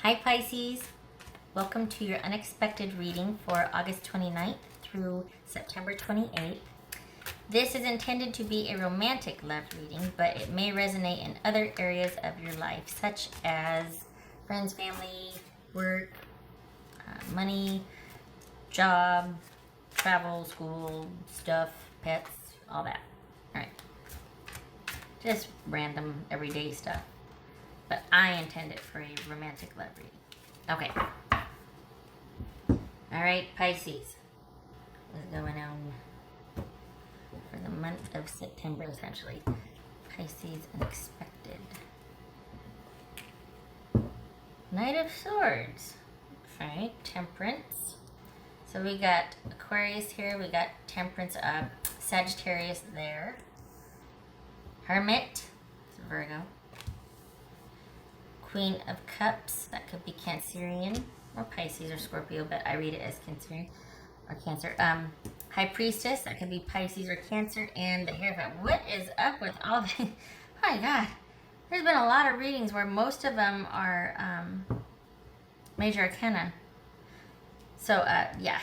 Hi Pisces, welcome to your unexpected reading for August 29th through September 28th. This is intended to be a romantic love reading, but it may resonate in other areas of your life, such as friends, family, work, money, job, travel, school, stuff, pets, all that. All right. Just random everyday stuff. But I intend it for a romantic love reading. Okay. Alright, Pisces. What's going on for the month of September, essentially? Pisces unexpected. Knight of Swords. Alright, Temperance. So we got Aquarius here. We got Temperance up. Sagittarius there. Hermit. It's Virgo. Queen of Cups, that could be Cancerian or Pisces or Scorpio, but I read it as Cancerian or Cancer. High Priestess, that could be Pisces or Cancer, and the Hierophant. What is up with all the... Oh my God. There's been a lot of readings where most of them are major arcana. So, yeah,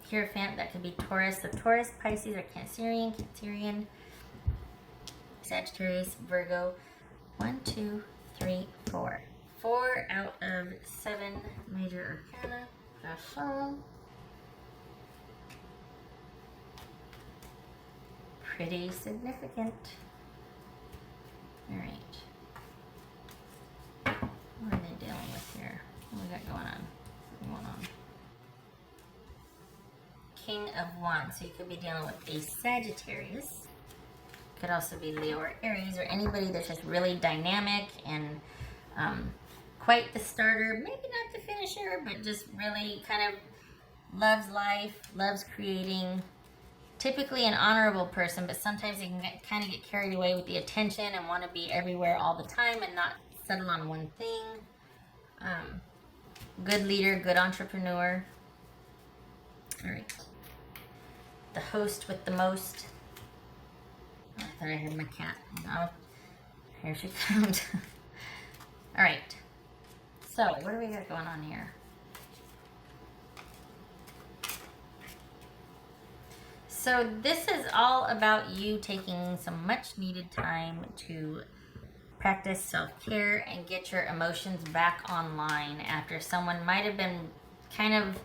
Hierophant, that could be Taurus. So Taurus, Pisces, or Cancerian, Sagittarius, Virgo. 1, 2, 3, 4. 4 out of 7 major arcana. Awesome. Pretty significant. Alright. What are they dealing with here? What we got going on? King of Wands. So you could be dealing with a Sagittarius. Could also be Leo or Aries, or anybody that's just really dynamic and quite the starter, maybe not the finisher, but just really kind of loves life, loves creating. Typically an honorable person, but sometimes they can kind of get carried away with the attention and want to be everywhere all the time and not settle on one thing. Good leader, good entrepreneur. All right. The host with the most. I thought I heard my cat. No. Here she comes. All right. So, what do we got going on here? So, this is all about you taking some much needed time to practice self-care and get your emotions back online after someone might have been kind of,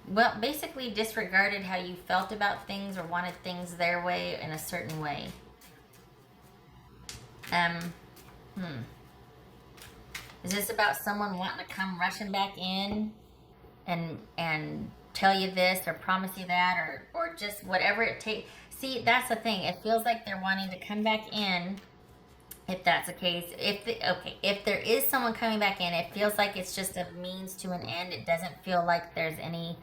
well, basically disregarded how you felt about things or wanted things their way in a certain way. Is this about someone wanting to come rushing back in and tell you this or promise you that or just whatever it takes? See, that's the thing. It feels like they're wanting to come back in. If that's the case, if there is someone coming back in, it feels like it's just a means to an end. It doesn't feel like there's any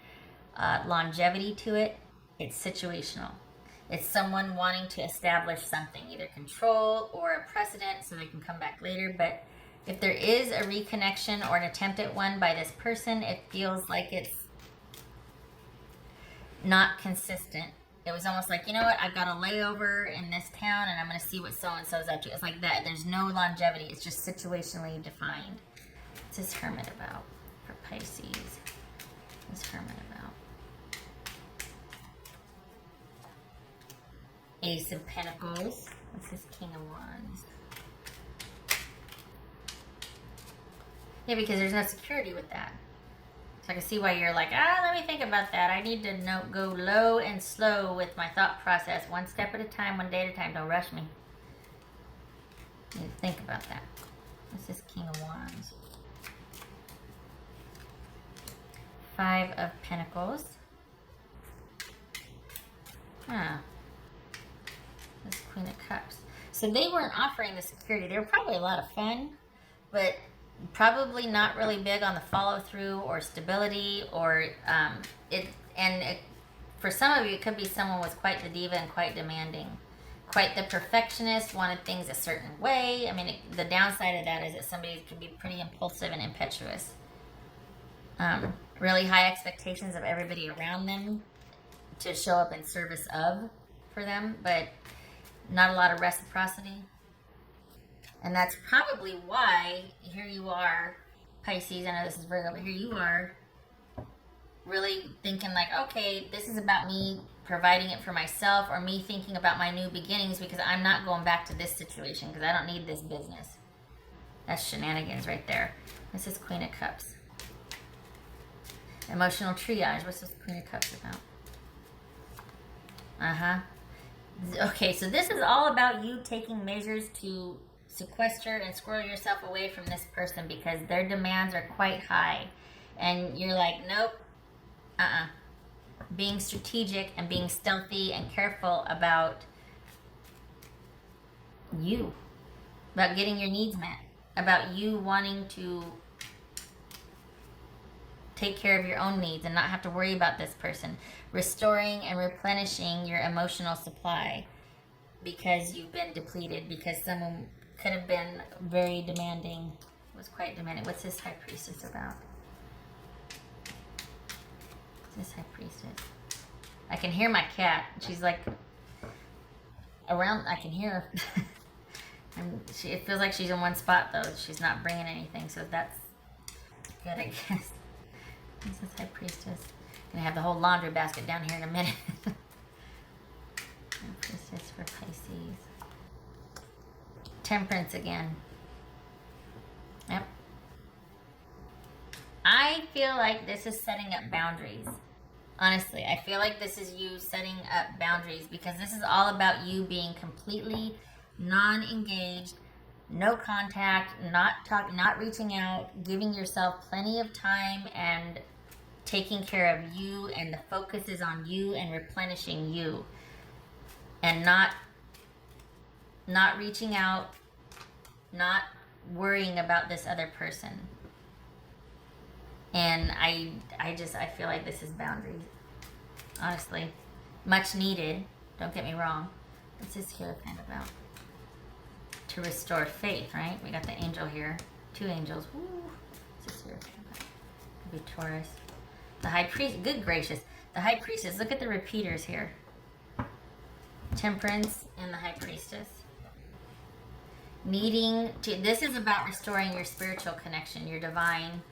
longevity to it. It's situational. It's someone wanting to establish something, either control or a precedent so they can come back later. But if there is a reconnection or an attempt at one by this person, it feels like it's not consistent. It was almost like, you know what, I've got a layover in this town and I'm going to see what so-and-so's up to. It's like that. There's no longevity. It's just situationally defined. What's this Hermit about for Pisces? What's Hermit about? Ace of Pentacles. What's this King of Wands? Yeah, because there's no security with that. So I can see why you're like, let me think about that. I need to go low and slow with my thought process. One step at a time, one day at a time. Don't rush me. You need to think about that. What's this King of Wands? 5 of Pentacles. This Queen of Cups. So they weren't offering the security. They were probably a lot of fun, but probably not really big on the follow through or stability or for some of you it could be someone was quite the diva and quite demanding, quite the perfectionist, wanted things a certain way. I mean, the downside of that is that somebody can be pretty impulsive and impetuous, really high expectations of everybody around them to show up in service of for them, but not a lot of reciprocity. And that's probably why here you are, Pisces, I know this is Virgo, but here you are really thinking like, okay, this is about me providing it for myself, or me thinking about my new beginnings, because I'm not going back to this situation because I don't need this business. That's shenanigans right there. This is Queen of Cups. Emotional triage. What's this Queen of Cups about? Okay, so this is all about you taking measures to sequester and squirrel yourself away from this person because their demands are quite high. And you're like, nope, being strategic and being stealthy and careful about you, about getting your needs met, about you wanting to take care of your own needs and not have to worry about this person, restoring and replenishing your emotional supply because you've been depleted, because someone could have been very demanding, was quite demanding. What's this High Priestess about? This High Priestess. I can hear my cat. She's like around. I can hear her. And it feels like she's in one spot though. She's not bringing anything, so that's good, I guess. This is High Priestess. Gonna have the whole laundry basket down here in a minute. High Priestess for Pisces. Temperance again. Yep. I feel like this is setting up boundaries. Honestly, I feel like this is you setting up boundaries because this is all about you being completely non-engaged, no contact, not reaching out, giving yourself plenty of time and taking care of you, and the focus is on you and replenishing you, and not reaching out, not worrying about this other person. And I feel like this is boundaries. Honestly. Much needed. Don't get me wrong. What's this here kind of about? To restore faith, right? We got the angel here. 2 angels. Woo. What's this here kind of about? Could be Taurus. The High Priest. Good gracious. The High Priestess. Look at the repeaters here. Temperance and the High Priestess. Needing to... This is about restoring your spiritual connection, your divine...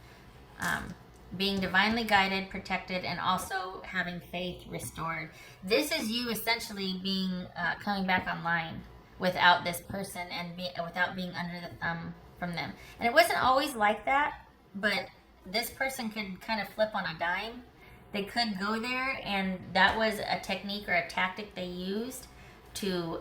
being divinely guided, protected, and also having faith restored. This is you essentially being coming back online without this person and without being under the thumb from them. And it wasn't always like that, but this person could kind of flip on a dime. They could go there, and that was a technique or a tactic they used to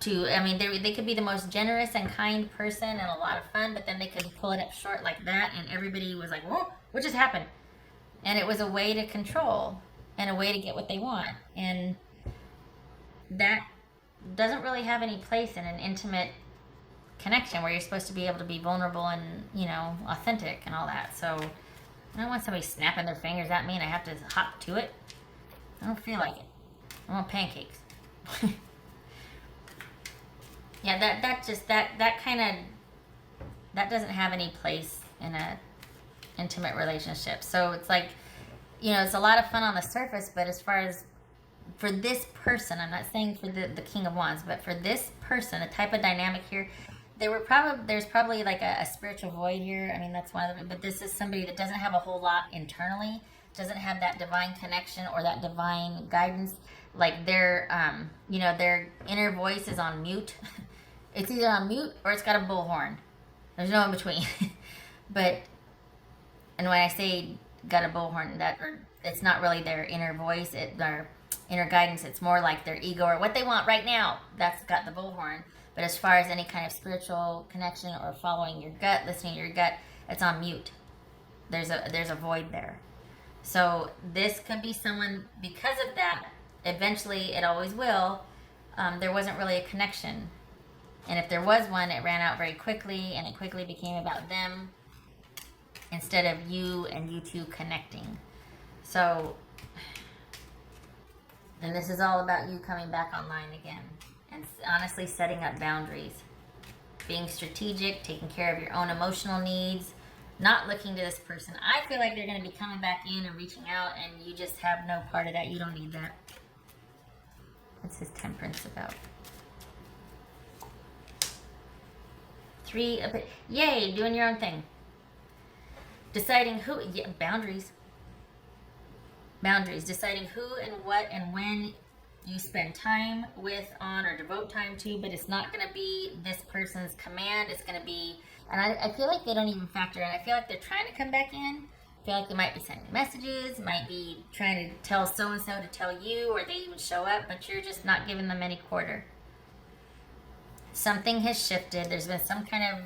I mean, they could be the most generous and kind person and a lot of fun, but then they could pull it up short like that, and everybody was like, whoa, what just happened? And it was a way to control and a way to get what they want. And that doesn't really have any place in an intimate connection where you're supposed to be able to be vulnerable and, you know, authentic and all that. So I don't want somebody snapping their fingers at me and I have to hop to it. I don't feel like it. I want pancakes. Yeah, that doesn't have any place in a intimate relationship. So it's like, you know, it's a lot of fun on the surface, but as far as for this person, I'm not saying for the King of Wands, but for this person, the type of dynamic here, there's probably like a spiritual void here. I mean, that's one of them, but this is somebody that doesn't have a whole lot internally, doesn't have that divine connection or that divine guidance. Like their inner voice is on mute. It's either on mute or it's got a bullhorn. There's no in between. And when I say got a bullhorn, it's not really their inner voice, their inner guidance. It's more like their ego or what they want right now. That's got the bullhorn. But as far as any kind of spiritual connection or following your gut, listening to your gut, it's on mute. There's a void there. So this could be someone, because of that, eventually it always will, there wasn't really a connection. And if there was one, it ran out very quickly, and it quickly became about them instead of you and you two connecting. So, and this is all about you coming back online again and honestly setting up boundaries, being strategic, taking care of your own emotional needs, not looking to this person. I feel like they're going to be coming back in and reaching out, and you just have no part of that. You don't need that. What's his temperance about? Yay, doing your own thing. Deciding who, yeah, boundaries. Boundaries. Deciding who and what and when you spend time with, on, or devote time to, but it's not going to be this person's command. It's going to be, and I feel like they don't even factor in. I feel like they're trying to come back in. I feel like they might be sending messages, might be trying to tell so-and-so to tell you, or they even show up, but you're just not giving them any quarter. Something has shifted. There's been some kind of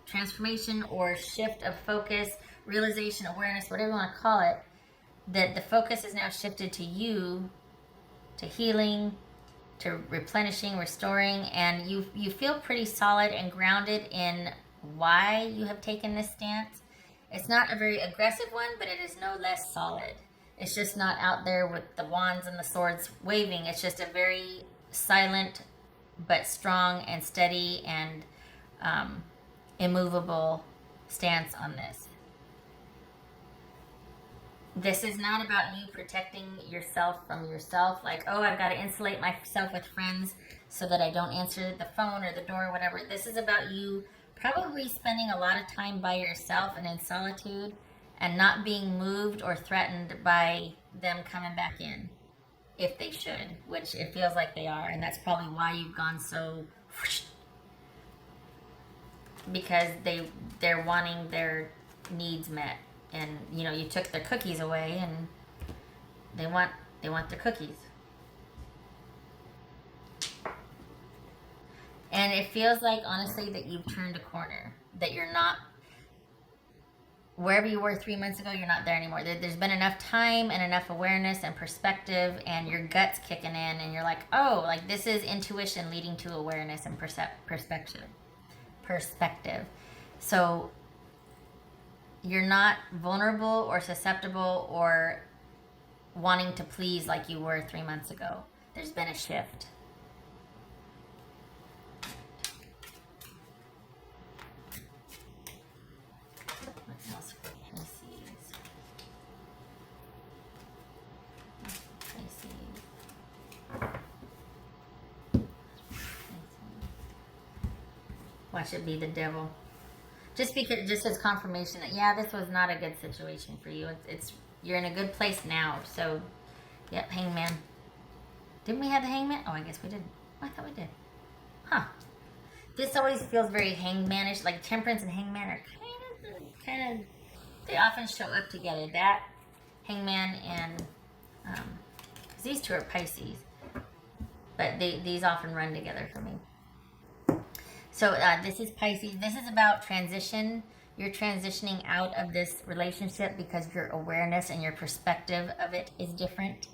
transformation or shift of focus, realization, awareness, whatever you want to call it, that the focus is now shifted to you, to healing, to replenishing, restoring, and you feel pretty solid and grounded in why you have taken this stance. It's not a very aggressive one, but it is no less solid. It's just not out there with the wands and the swords waving. It's just a very silent but strong and steady and immovable stance on this. This is not about you protecting yourself from yourself. Like, oh, I've got to insulate myself with friends so that I don't answer the phone or the door or whatever. This is about you probably spending a lot of time by yourself and in solitude and not being moved or threatened by them coming back in, if they should, which it feels like they are. And that's probably why you've gone so whoosh, because they're wanting their needs met. And you know, you took their cookies away, and they want their cookies. And it feels like, honestly, that you've turned a corner. That you're not wherever you were 3 months ago. You're not there anymore. There's been enough time and enough awareness and perspective, and your gut's kicking in, and you're like, oh, like this is intuition leading to awareness and perspective. So you're not vulnerable or susceptible or wanting to please like you were 3 months ago. There's been a shift. What else for Pisces? Watch it be the devil. Just as confirmation that, yeah, this was not a good situation for you. It's you're in a good place now. So, yep, hangman. Didn't we have the hangman? Oh, I guess we didn't. Oh, I thought we did. Huh. This always feels very hangmanish. Like temperance and hangman are kind of. They often show up together. That hangman and because these two are Pisces, but these often run together for me. So this is Pisces. This is about transition. You're transitioning out of this relationship because your awareness and your perspective of it is different.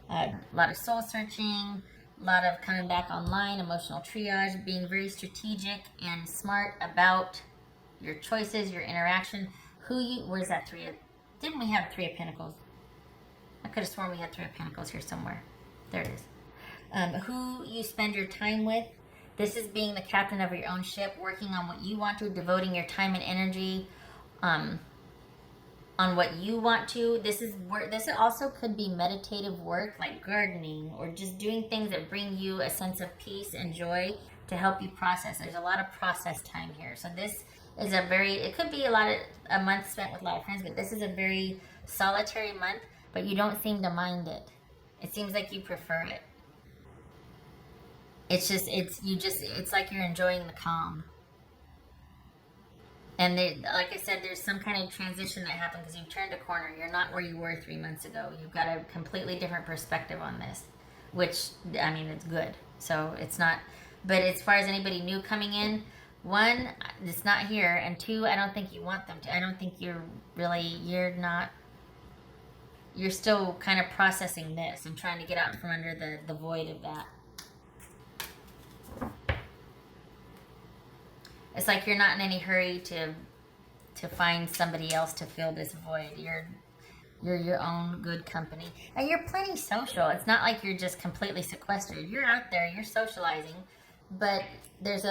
A lot of soul searching, a lot of coming back online, emotional triage, being very strategic and smart about your choices, your interaction. Where's that three? Didn't we have Three of Pentacles? I could have sworn we had Three of Pentacles here somewhere. There it is. Who you spend your time with. This is being the captain of your own ship, working on what you want to, devoting your time and energy on what you want to. This is work. This also could be meditative work, like gardening or just doing things that bring you a sense of peace and joy to help you process. There's a lot of process time here. So this is it could be a month spent with a lot of friends, but this is a very solitary month, but you don't seem to mind it. It seems like you prefer it. It's like you're enjoying the calm. And like I said, there's some kind of transition that happened because you've turned a corner. You're not where you were 3 months ago. You've got a completely different perspective on this, which, I mean, it's good. So it's not, but as far as anybody new coming in, one, it's not here. And two, I don't think you want them to. I don't think you're still kind of processing this and trying to get out from under the void of that. It's like you're not in any hurry to find somebody else to fill this void. You're your own good company, and you're plenty social. It's not like you're just completely sequestered. You're out there, you're socializing, but it's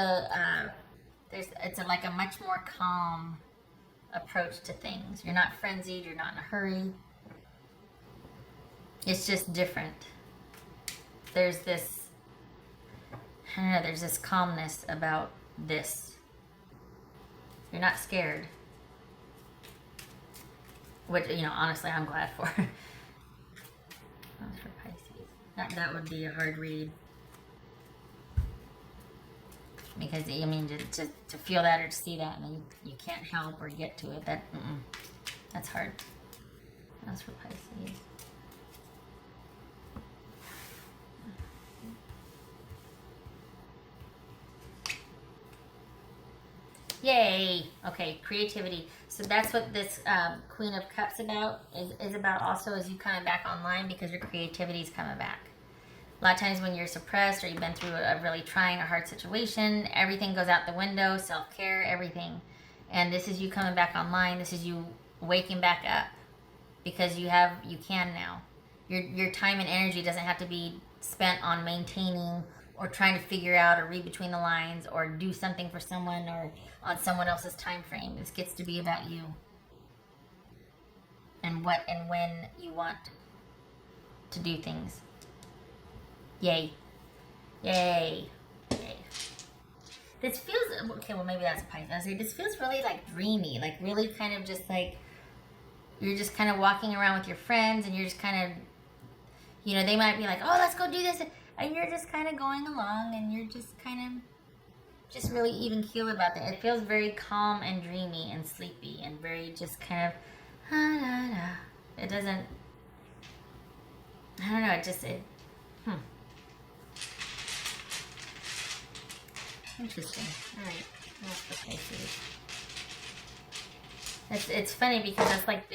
like a much more calm approach to things. You're not frenzied. You're not in a hurry. It's just different. There's this calmness about this. You're not scared. Which, you know, honestly, I'm glad for. That's for Pisces. That would be a hard read. Because, I mean, to feel that or to see that, and then you can't help or get to it, that's hard. That's for Pisces. Yay! Okay, creativity. So that's what this Queen of Cups is about also, as you coming back online because your creativity is coming back. A lot of times when you're suppressed or you've been through a really trying or hard situation, everything goes out the window, self-care, everything. And this is you coming back online. This is you waking back up because you can now. Your time and energy doesn't have to be spent on maintaining or trying to figure out or read between the lines or do something for someone or on someone else's time frame. This gets to be about you and what and when you want to do things. Yay. Yay. Yay. This feels, okay, well maybe that's Pisces. I say this feels really like dreamy, like really kind of just like, you're just kind of walking around with your friends and you're just kind of, you know, they might be like, oh, let's go do this. And you're just kind of going along and you're just kind of, just really even keel about that. It feels very calm and dreamy and sleepy and very just kind of, it doesn't, I don't know, Interesting. All right. That's the Pisces. It's funny because it's like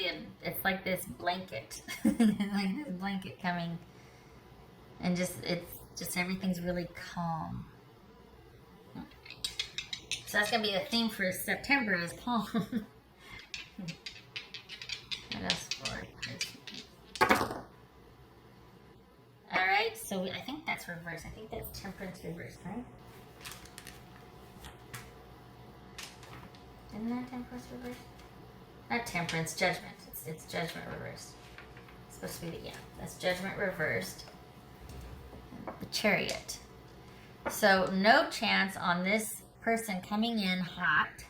this blanket, like this blanket coming, and just everything's really calm. So that's gonna be the theme for September is calm. What else for Pisces? All right. So I think that's reverse. I think that's Temperance reverse, right? Isn't that Temperance reversed? Not Temperance, Judgment. It's Judgment reversed. It's supposed to be that's Judgment reversed. The Chariot. So no chance on this person coming in hot.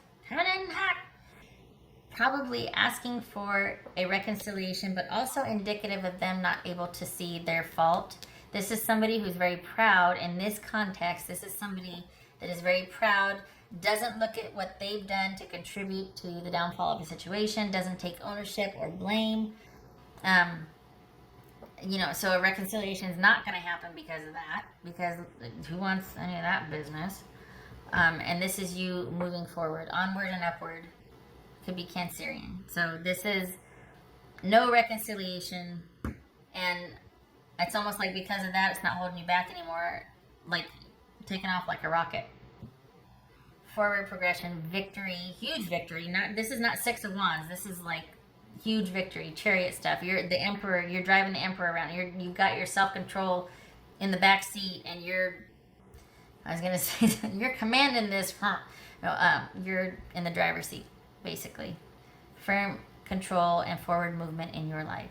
Probably asking for a reconciliation, but also indicative of them not able to see their fault. This is somebody who's very proud in this context. This is somebody that is very proud, doesn't look at what they've done to contribute to the downfall of a situation, doesn't take ownership or blame. You know, so a reconciliation is not going to happen because of that, because who wants any of that business? And this is you moving forward, onward and upward. Could be Cancerian. So this is no reconciliation, and it's almost like because of that, it's not holding you back anymore, like taking off like a rocket. Forward progression, victory, huge victory. This is not Six of Wands. This is like huge victory, Chariot stuff. You're the Emperor. You're driving the Emperor around. You've got your self-control in the back seat, and you're commanding this. You're in the driver's seat, basically. Firm control and forward movement in your life.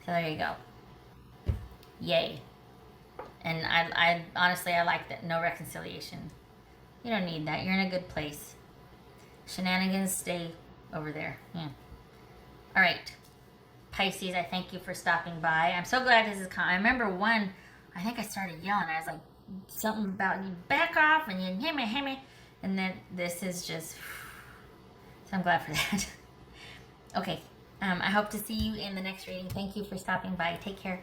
So there you go. Yay. And I honestly, I like that. No reconciliation. You don't need that. You're in a good place. Shenanigans, stay over there. Yeah. All right. Pisces, I thank you for stopping by. I'm so glad this is I remember I think I started yelling. I was like, something about you back off and you hit me. And then this is just, so I'm glad for that. Okay. I hope to see you in the next reading. Thank you for stopping by. Take care.